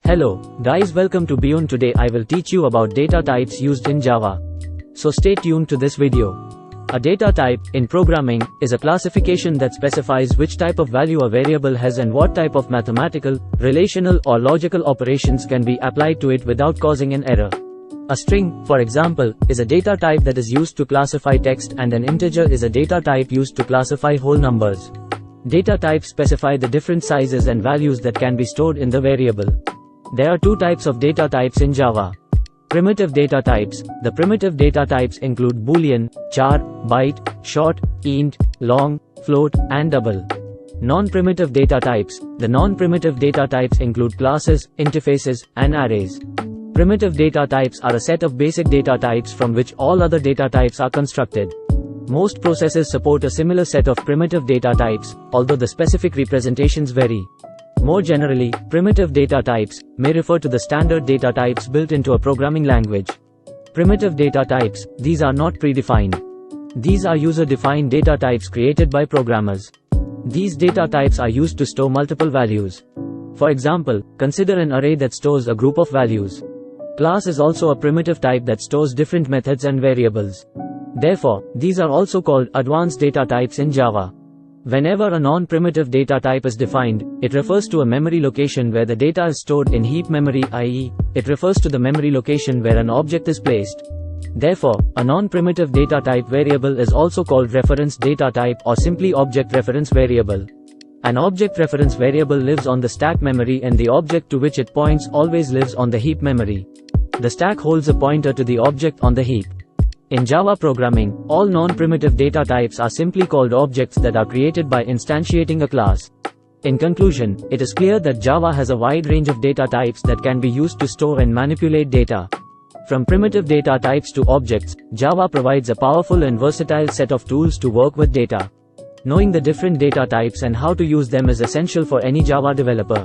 Hello, guys, welcome to Boolean. Today I will teach you about data types used in Java. So stay tuned to this video. A data type, in programming, is a classification that specifies which type of value a variable has and what type of mathematical, relational or logical operations can be applied to it without causing an error. A string, for example, is a data type that is used to classify text, and an integer is a data type used to classify whole numbers. Data types specify the different sizes and values that can be stored in the variable. There are two types of data types in Java. Primitive data types. The primitive data types include boolean, char, byte, short, int, long, float, and double. Non-primitive data types. The non-primitive data types include classes, interfaces, and arrays. Primitive data types are a set of basic data types from which all other data types are constructed. Most processors support a similar set of primitive data types, although the specific representations vary. More generally, primitive data types may refer to the standard data types built into a programming language. Primitive data types, these are not predefined. These are user-defined data types created by programmers. These data types are used to store multiple values. For example, consider an array that stores a group of values. Class is also a primitive type that stores different methods and variables. Therefore, these are also called advanced data types in Java. Whenever a non-primitive data type is defined, it refers to a memory location where the data is stored in heap memory, i.e., it refers to the memory location where an object is placed. Therefore, a non-primitive data type variable is also called reference data type or simply object reference variable. An object reference variable lives on the stack memory, and the object to which it points always lives on the heap memory. The stack holds a pointer to the object on the heap. In Java programming, all non-primitive data types are simply called objects that are created by instantiating a class. In conclusion, it is clear that Java has a wide range of data types that can be used to store and manipulate data. From primitive data types to objects, Java provides a powerful and versatile set of tools to work with data. Knowing the different data types and how to use them is essential for any Java developer.